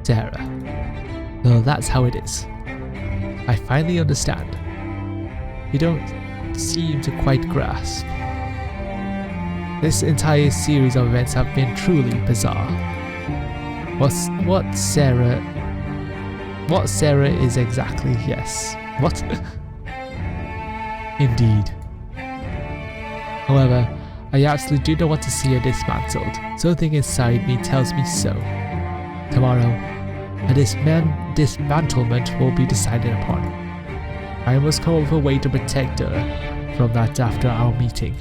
Sarah. Well, that's how it is. I finally understand. You don't seem to quite grasp. This entire series of events have been truly bizarre. What Sarah is exactly, yes. What? Indeed. However, I absolutely do not want to see her dismantled. Something inside me tells me so. Tomorrow, a dismantlement will be decided upon. I must come up with a way to protect her from that after our meeting.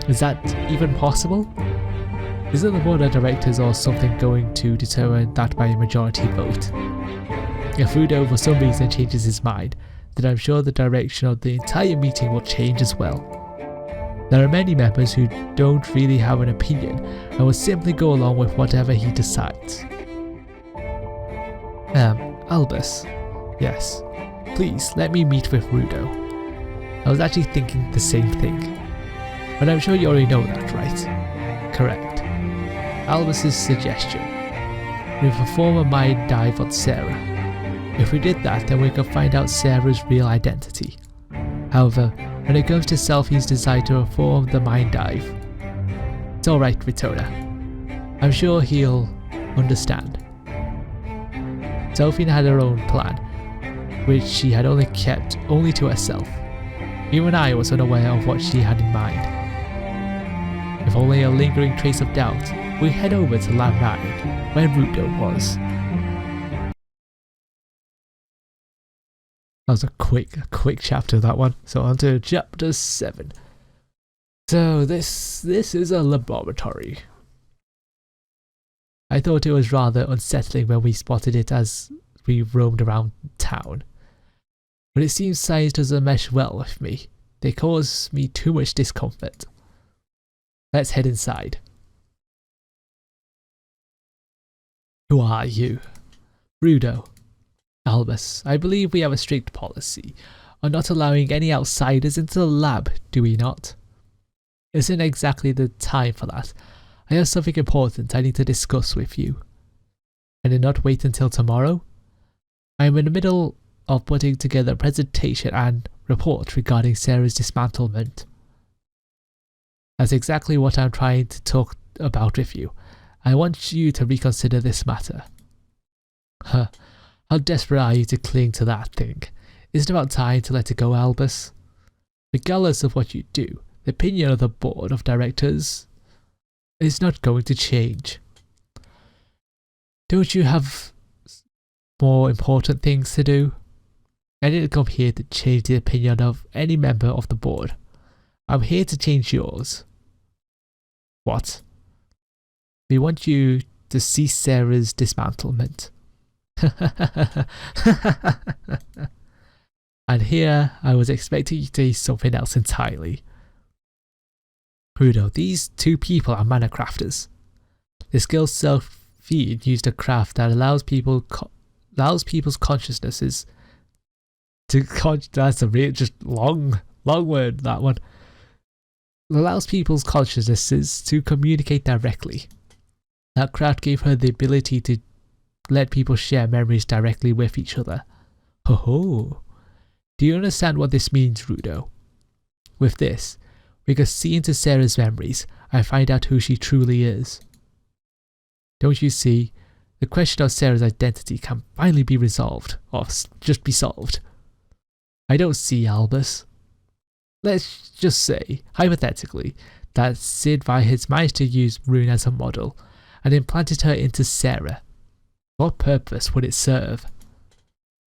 Is that even possible? Isn't the board of directors or something going to determine that by a majority vote? If Rudo for some reason changes his mind, then I'm sure the direction of the entire meeting will change as well. There are many members who don't really have an opinion and will simply go along with whatever he decides. Albus. Yes. Please, let me meet with Rudo. I was actually thinking the same thing. But I'm sure you already know that, right? Correct. Albus's suggestion. We perform a mind dive on Sarah. If we did that, then we could find out Sarah's real identity. However, when it comes to Selphine's desire to perform the mind dive, it's alright, Ritona. I'm sure he'll understand. Selphine had her own plan, which she had only kept to herself. Even I was unaware of what she had in mind. With only a lingering trace of doubt, we head over to Lab 9, where Rudo was. That was a quick chapter, that one. So on to chapter 7. So this is a laboratory. I thought it was rather unsettling when we spotted it as we roamed around town. But it seems science doesn't mesh well with me. They cause me too much discomfort. Let's head inside. Who are you? Rudo. Albus, I believe we have a strict policy on not allowing any outsiders into the lab, do we not? Isn't exactly the time for that. I have something important I need to discuss with you. Can it not wait until tomorrow? I am in the middle of putting together a presentation and report regarding Sarah's dismantlement. That's exactly what I'm trying to talk about with you. I want you to reconsider this matter. Huh. How desperate are you to cling to that thing? Isn't it about time to let it go, Albus? Regardless of what you do, the opinion of the board of directors is not going to change. Don't you have more important things to do? I didn't come here to change the opinion of any member of the board. I'm here to change yours. What? We want you to cease Sarah's dismantlement. And here I was expecting you to say something else entirely. Rudo, these two people are mana crafters. This girl Selphine used a craft that allows people's consciousnesses to that's a real just long word, that one. Allows people's consciousnesses to communicate directly. That craft gave her the ability to let people share memories directly with each other. Ho ho. Do you understand what this means, Rudo? With this, we can see into Sarah's memories and find out who she truly is. Don't you see? The question of Sarah's identity can finally be resolved, or just be solved. I don't see, Albus. Let's just say, hypothetically, that Cid has managed to use Rune as a model and implanted her into Sarah. What purpose would it serve?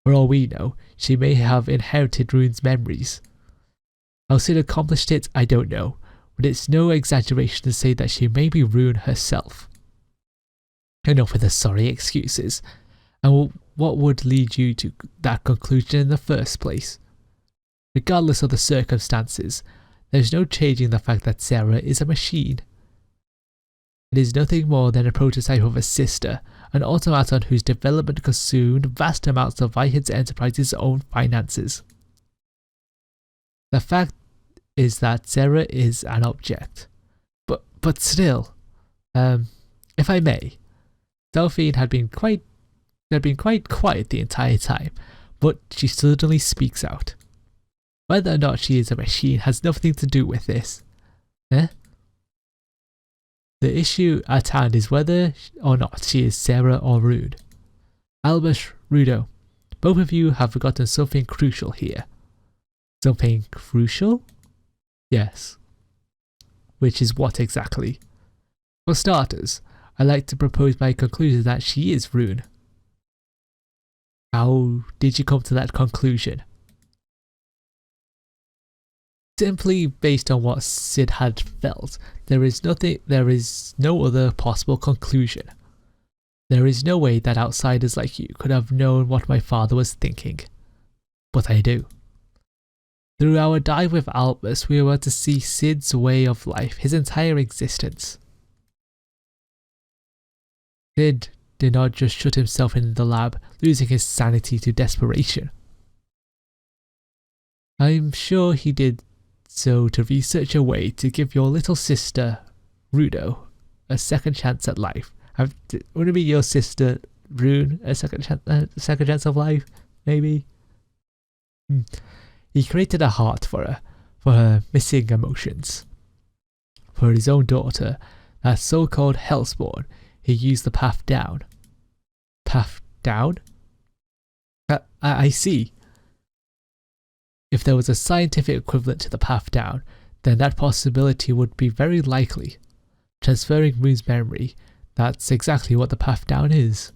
For all we know, she may have inherited Rune's memories. How Cid accomplished it, I don't know, but it's no exaggeration to say that she may be Rune herself. Enough with the sorry excuses. And what would lead you to that conclusion in the first place? Regardless of the circumstances, there's no changing the fact that Sarah is a machine. It is nothing more than a prototype of a sister, an automaton whose development consumed vast amounts of Whitehead's Enterprise's own finances. The fact is that Sarah is an object. But still, if I may, Selphine had been quite had been quite quiet the entire time, but she suddenly speaks out. Whether or not she is a machine has nothing to do with this. Eh? The issue at hand is whether or not she is Sarah or Rude. Albus, Rudo, both of you have forgotten something crucial here. Something crucial? Yes. Which is what exactly? For starters, I'd like to propose my conclusion that she is Rune. How did you come to that conclusion? Simply based on what Cid had felt, there is no other possible conclusion. There is no way that outsiders like you could have known what my father was thinking. But I do. Through our dive with Albus, we were to see Cid's way of life, his entire existence. Cid did not just shut himself in the lab, losing his sanity to desperation. I'm sure he did so to research a way to give your little sister, Rudo, a second chance at life. Would it be your sister, Rune, a second chance of life, maybe? He created a heart for her missing emotions. For his own daughter, that so-called Hellspawn, he used the path down. Path down? I see. If there was a scientific equivalent to the path down, then that possibility would be very likely. Transferring Rune's memory, that's exactly what the path down is.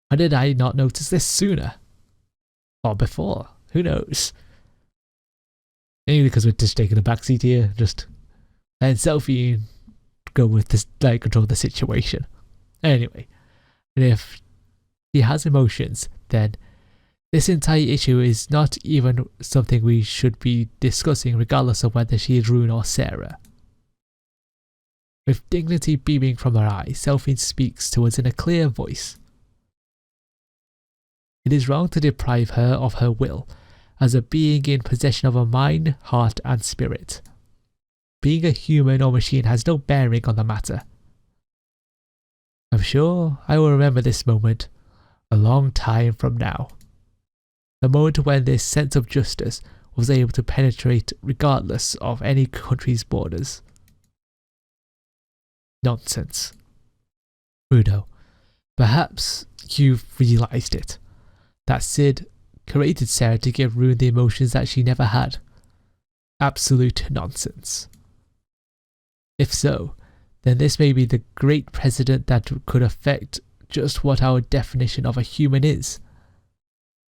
How did I not notice this sooner? Or before? Who knows? Maybe because we're just taking a backseat here, just letting Selphine go with this, control the situation. Anyway, and if he has emotions, then this entire issue is not even something we should be discussing, regardless of whether she is Rune or Sarah. With dignity beaming from her eyes, Selphine speaks to us in a clear voice. It is wrong to deprive her of her will, as a being in possession of a mind, heart and spirit. Being a human or machine has no bearing on the matter. I'm sure I will remember this moment a long time from now. The moment when this sense of justice was able to penetrate regardless of any country's borders. Nonsense. Rudo, perhaps you've realised it. That Cid created Sarah to give Rune the emotions that she never had. Absolute nonsense. If so, then this may be the great precedent that could affect just what our definition of a human is.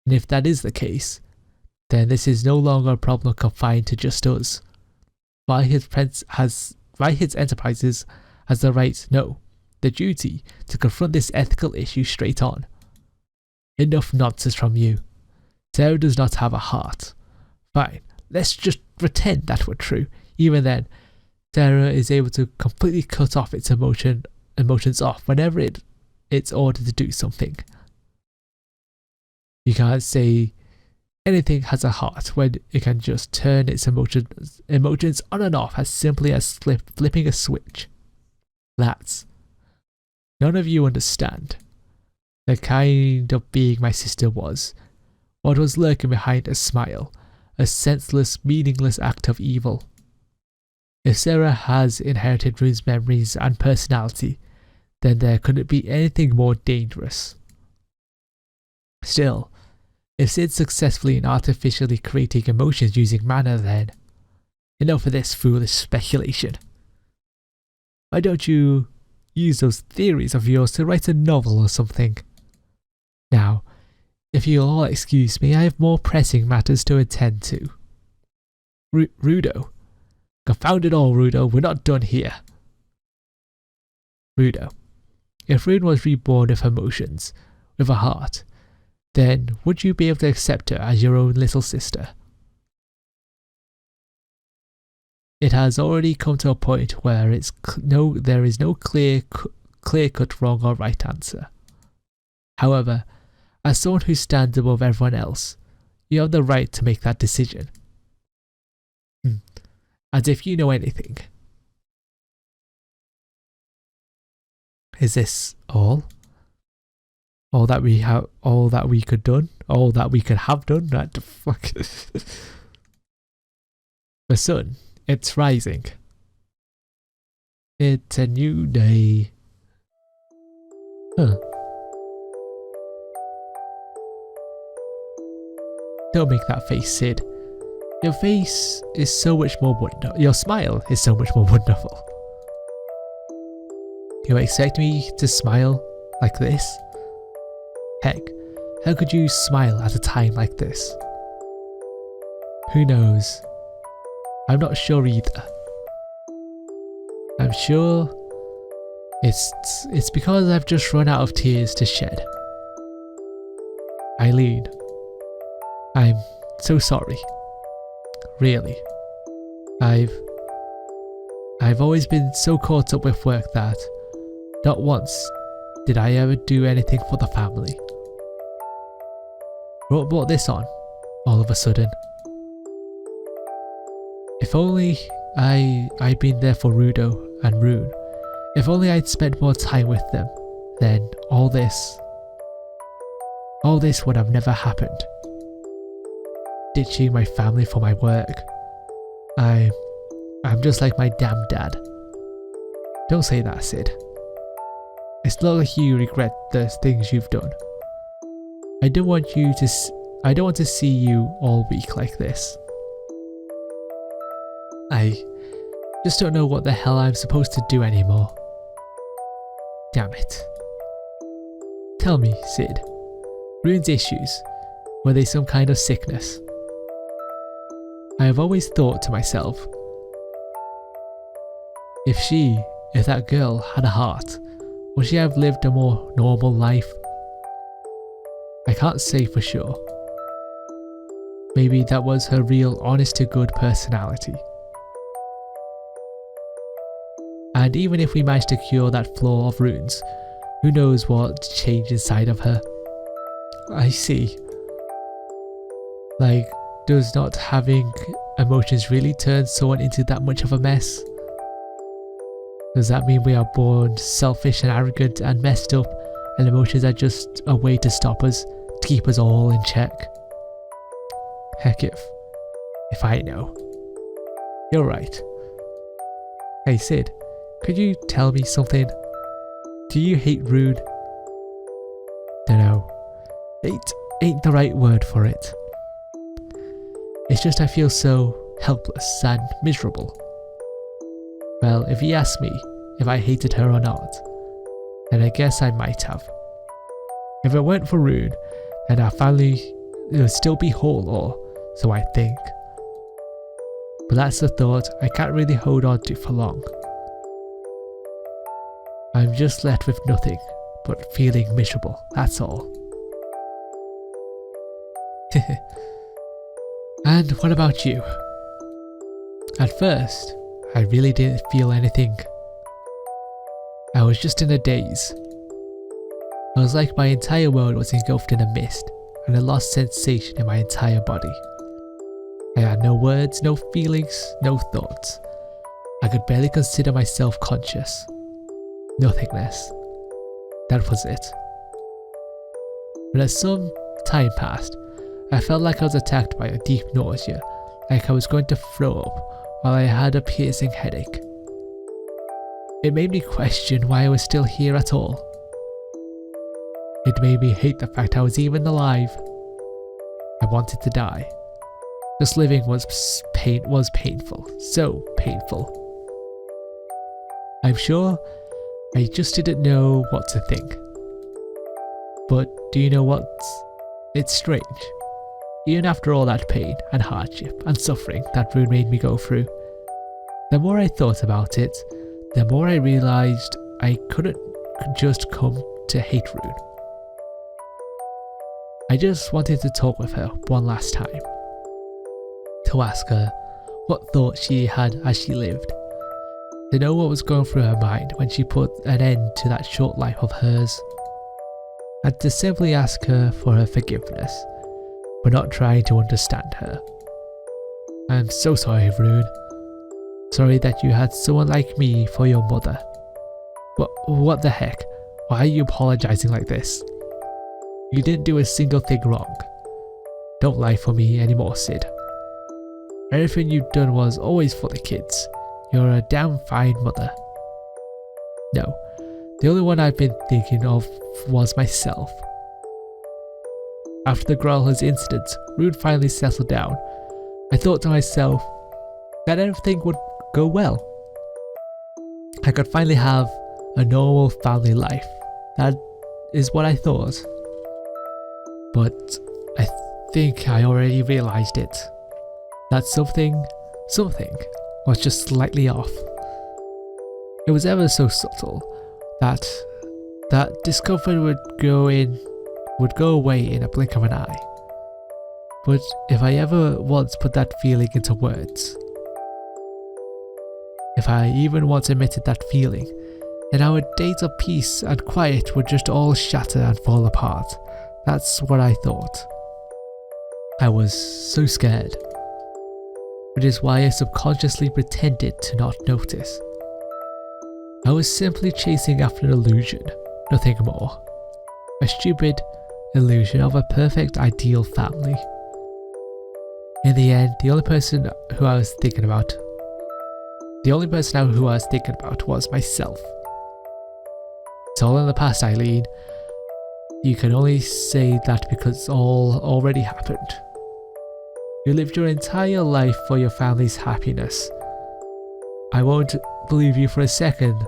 And if that is the case, then this is no longer a problem confined to just us. Whitehead's Enterprises has the right, no, the duty to confront this ethical issue straight on. Enough nonsense from you. Sarah does not have a heart. Fine, let's just pretend that were true. Even then, Sarah is able to completely cut off its emotions off whenever it's ordered to do something. You can't say anything has a heart when it can just turn its emotions on and off as simply as flipping a switch. Lads, none of you understand the kind of being my sister was, what was lurking behind a smile, a senseless, meaningless act of evil. If Sarah has inherited Rune's memories and personality, then there couldn't be anything more dangerous. Still, if Cid's successfully and artificially creating emotions using mana, then enough of this foolish speculation. Why don't you use those theories of yours to write a novel or something? Now, if you'll all excuse me, I have more pressing matters to attend to. Rudo. Confound it all, Rudo, we're not done here. Rudo. If Rune was reborn with emotions, with a heart, then would you be able to accept her as your own little sister? It has already come to a point where there is no clear-cut wrong or right answer. However, as someone who stands above everyone else, you have the right to make that decision. As if you know anything. Is this all? all that we could have done. What the fuck? The sun, it's rising. It's a new day. Huh. Don't make that face, Cid. Your face is so much more wonderful. Your smile is so much more wonderful. You expect me to smile like this? Heck, how could you smile at a time like this? Who knows? I'm not sure either. I'm sure it's because I've just run out of tears to shed. Eline, I'm so sorry. Really. I've always been so caught up with work that not once did I ever do anything for the family. What brought this on, all of a sudden? If only I'd been there for Rudo and Rune. If only I'd spent more time with them, then all this would have never happened. Ditching my family for my work. I'm just like my damn dad. Don't say that, Cid. It's not like you regret the things you've done. I don't want to see you all weak like this. I just don't know what the hell I'm supposed to do anymore. Damn it. Tell me, Cid, Rune's issues, were they some kind of sickness? I have always thought to myself, if that girl had a heart, would she have lived a more normal life? I can't say for sure. Maybe that was her real honest-to-good personality. And even if we managed to cure that flaw of Rune's, who knows what changed inside of her? I see. Like, does not having emotions really turn someone into that much of a mess? Does that mean we are born selfish and arrogant and messed up, and emotions are just a way to stop us, to keep us all in check? Heck if I know. You're right. Hey Cid, could you tell me something? Do you hate Rune? Dunno. Hate ain't the right word for it. It's just I feel so helpless and miserable. Well, if he asked me if I hated her or not, then I guess I might have. If it weren't for Rune, then our family would still be whole, or so I think. But that's the thought I can't really hold on to for long. I'm just left with nothing but feeling miserable, that's all. And what about you? At first, I really didn't feel anything. I was just in a daze. It was like my entire world was engulfed in a mist, and I lost sensation in my entire body. I had no words, no feelings, no thoughts. I could barely consider myself conscious. Nothingness. That was it. But as some time passed, I felt like I was attacked by a deep nausea, like I was going to throw up, while I had a piercing headache. It made me question why I was still here at all. It made me hate the fact I was even alive. I wanted to die. Just living was painful, so painful. I'm sure I just didn't know what to think. But do you know what? It's strange. Even after all that pain and hardship and suffering that Rune made me go through, the more I thought about it, the more I realised I couldn't just come to hate Rune. I just wanted to talk with her one last time. To ask her what thoughts she had as she lived. To know what was going through her mind when she put an end to that short life of hers. And to simply ask her for her forgiveness for not trying to understand her. I'm so sorry, Rune. Sorry that you had someone like me for your mother. But what the heck? Why are you apologising like this? You didn't do a single thing wrong. Don't lie for me anymore, Cid. Everything you've done was always for the kids. You're a damn fine mother. No, the only one I've been thinking of was myself. After the Growlers incident, Rude finally settled down. I thought to myself that everything would go well. I could finally have a normal family life. That is what I thought. But I think I already realized it. That something was just slightly off. It was ever so subtle that discomfort would go away in a blink of an eye. But if I ever once put that feeling into words, if I even once admitted that feeling, then our days of peace and quiet would just all shatter and fall apart. That's what I thought. I was so scared, which is why I subconsciously pretended to not notice. I was simply chasing after an illusion, nothing more. A stupid illusion of a perfect ideal family. In the end, the only person who I was thinking about was myself. It's all in the past, Eline. You can only say that because it's all already happened. You lived your entire life for your family's happiness. I won't believe you for a second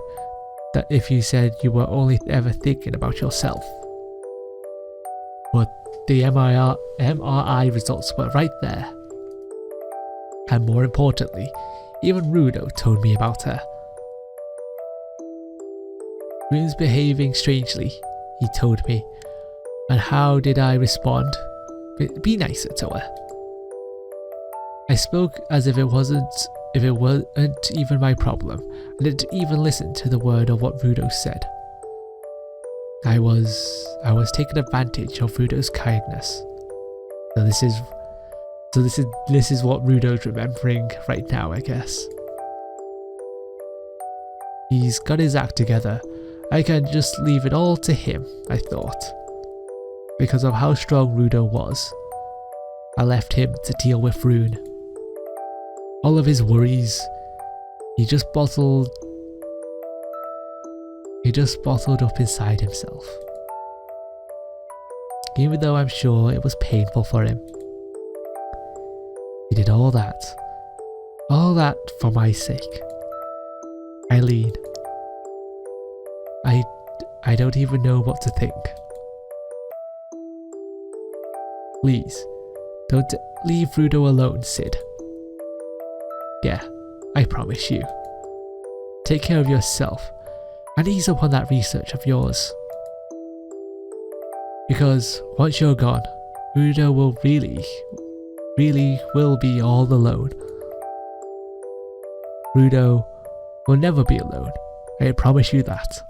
that if you said you were only ever thinking about yourself. But the MRI results were right there. And more importantly, even Rudo told me about her. Rune's behaving strangely, he told me. And how did I respond? Be nicer to her. I spoke as if it wasn't even my problem, and didn't even listen to the word of what Rudo said. I was taking advantage of Rudo's kindness. So this is what Rudo's remembering right now, I guess. He's got his act together. I can just leave it all to him, I thought. Because of how strong Rudo was, I left him to deal with Rune. All of his worries, he just bottled up inside himself. Even though I'm sure it was painful for him. He did all that for my sake. Eline, I don't even know what to think. Please, don't leave Rudo alone, Cid. Yeah, I promise you. Take care of yourself and ease up on that research of yours. Because once you're gone, Rudo will really will be all alone. Rudo will never be alone, I promise you that.